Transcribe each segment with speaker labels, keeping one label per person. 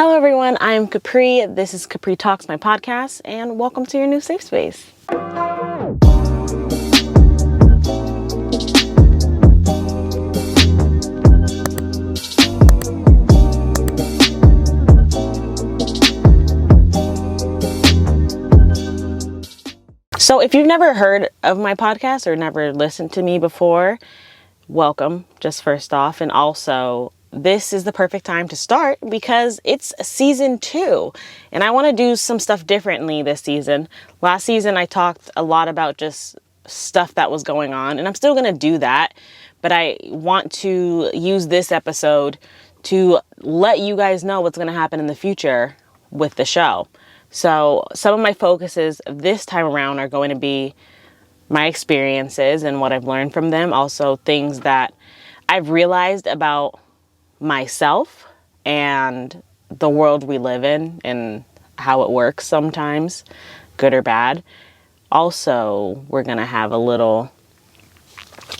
Speaker 1: Hello everyone, I'm Kapri. This is Kapri Talks, my podcast, and welcome to your new safe space. So if you've never heard of my podcast or never listened to me before, welcome, just first off. And also, this is the perfect time to start because it's season 2 and I want to do some stuff differently this season. Last season, I talked a lot about just stuff that was going on, and I'm still going to do that. But I want to use this episode to let you guys know what's going to happen in the future with the show. So some of my focuses this time around are going to be my experiences and what I've learned from them. Also things that I've realized about myself and the world we live in and how it works sometimes, good or bad. Also, we're going to have a little,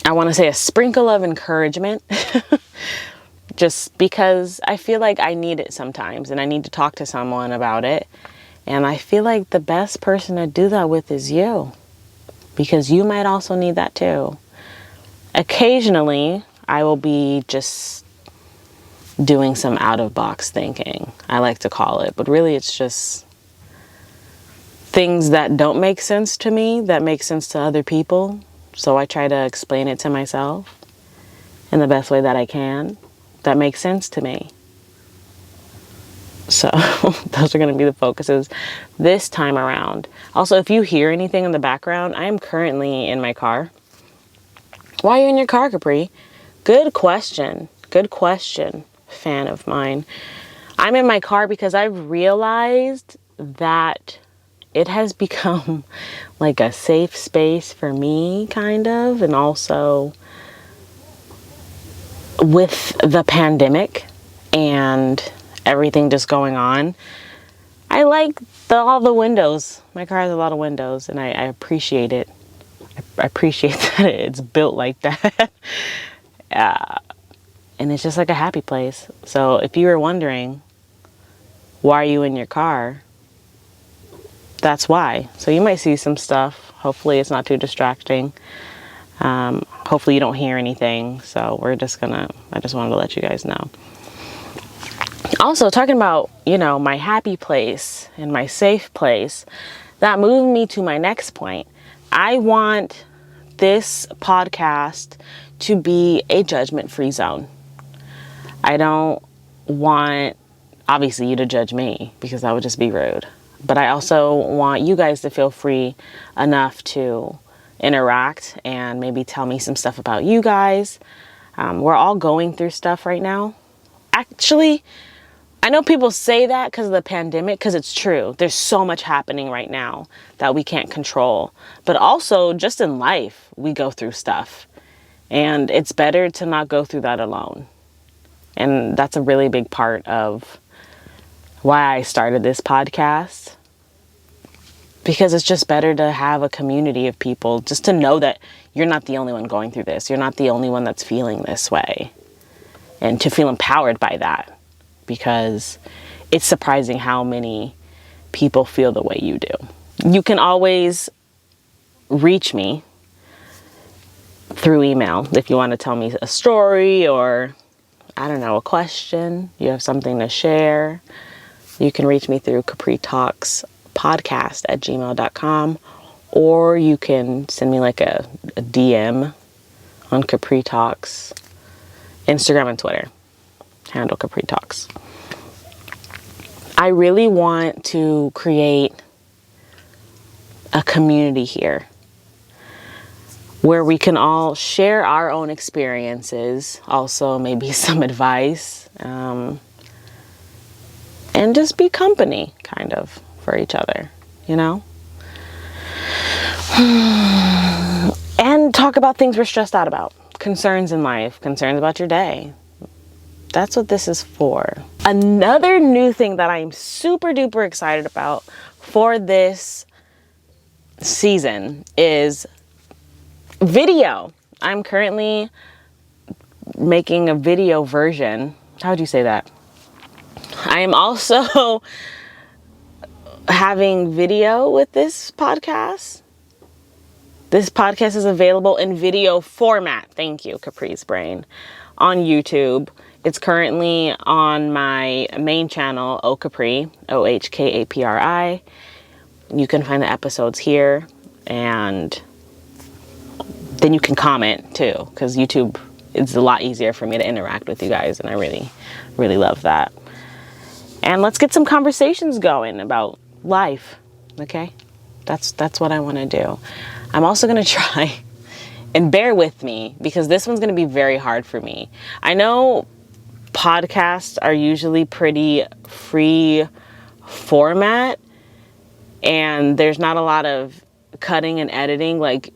Speaker 1: I want to say a sprinkle of encouragement, just because I feel like I need it sometimes and I need to talk to someone about it. And I feel like the best person to do that with is you, because you might also need that too. Occasionally, I will be just doing some out-of-box thinking, I like to call it, but really it's just things that don't make sense to me that make sense to other people. So I try to explain it to myself in the best way that I can that makes sense to me. So those are going to be the focuses this time around. Also, if you hear anything in the background, I am currently in my car. Why are you in your car, Kapri? Good question. Good question, fan of mine. I'm in my car because I've realized that it has become like a safe space for me, kind of. And also with the pandemic and everything just going on, I like all the windows. My car has a lot of windows and I appreciate it. I appreciate that it's built like that. And it's just like a happy place. So if you were wondering, why are you in your car? That's why. So you might see some stuff. Hopefully it's not too distracting. Hopefully you don't hear anything. So I just wanted to let you guys know. Also, talking about, my happy place and my safe place, that moved me to my next point. I want this podcast to be a judgment-free zone. I don't want, obviously, you to judge me because that would just be rude. But I also want you guys to feel free enough to interact and maybe tell me some stuff about you guys. We're all going through stuff right now. Actually, I know people say that because of the pandemic, because it's true. There's so much happening right now that we can't control. But also, just in life, we go through stuff. And it's better to not go through that alone. And that's a really big part of why I started this podcast. Because it's just better to have a community of people, just to know that you're not the only one going through this. You're not the only one that's feeling this way. And to feel empowered by that. Because it's surprising how many people feel the way you do. You can always reach me through email if you want to tell me a story or, I don't know, a question. You have something to share. You can reach me through Kapri Talks podcast at gmail.com, or you can send me like a DM on Kapri Talks, Instagram and Twitter. Handle Kapri Talks. I really want to create a community here where we can all share our own experiences, also maybe some advice, and just be company, kind of, for each other, And talk about things we're stressed out about, concerns in life, concerns about your day. That's what this is for. Another new thing that I'm super duper excited about for this season is video. I'm currently making a video version. How would you say that? I am also having video with this podcast. This podcast is available in video format. Thank you, Capri's Brain, on YouTube. It's currently on my main channel, Capri, OHKAPRI. You can find the episodes here, and then you can comment too, because YouTube is a lot easier for me to interact with you guys, and I really, really love that. And let's get some conversations going about life, okay? That's what I want to do. I'm also going to try, and bear with me, because this one's going to be very hard for me. I know podcasts are usually pretty free format, and there's not a lot of cutting and editing like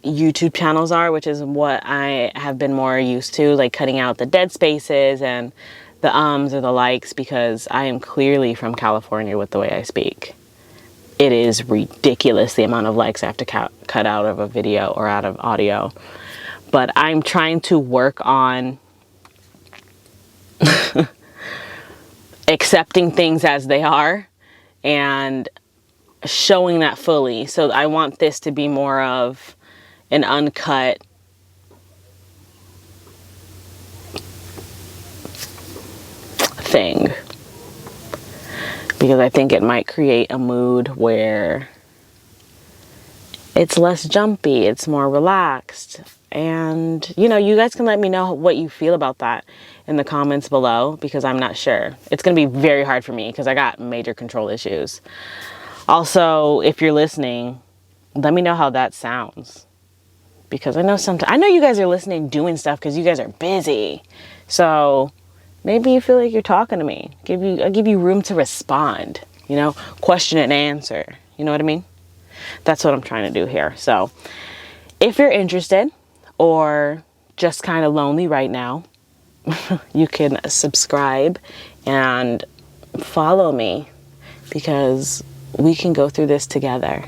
Speaker 1: YouTube channels are, which is what I have been more used to, like cutting out the dead spaces and the ums or the likes, because I am clearly from California with the way I speak. It is ridiculous the amount of likes I have to cut out of a video or out of audio. But I'm trying to work on accepting things as they are and showing that fully. So I want this to be more of an uncut thing, because I think it might create a mood where it's less jumpy, it's more relaxed. And you know, you guys can let me know what you feel about that in the comments below, because I'm not sure. It's going to be very hard for me because I got major control issues. Also, if you're listening, let me know how that sounds, because I know you guys are listening doing stuff because you guys are busy. So maybe you feel like you're talking to me. I'll give you room to respond, you know, question and answer. You know what I mean? That's what I'm trying to do here. So if you're interested or just kind of lonely right now, you can subscribe and follow me, because we can go through this together.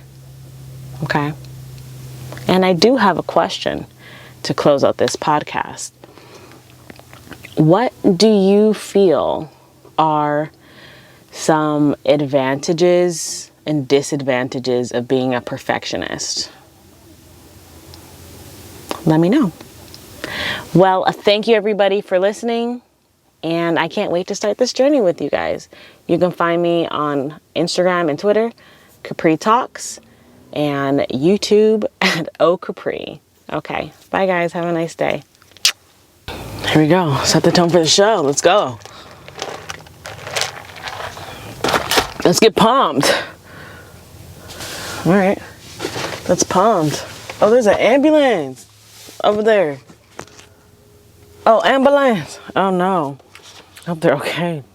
Speaker 1: Okay? And I do have a question to close out this podcast. What do you feel are some advantages and disadvantages of being a perfectionist? Let me know. Well, thank you everybody for listening, and I can't wait to start this journey with you guys. You can find me on Instagram and Twitter, Kapri Talks, and YouTube at Capri. Okay, bye guys, have a nice day. Here we go. Set the tone for the show. Let's go. Let's get pumped. All right. Let's pumped. Oh, there's an ambulance over there. Oh, ambulance. Oh no. I hope they're okay.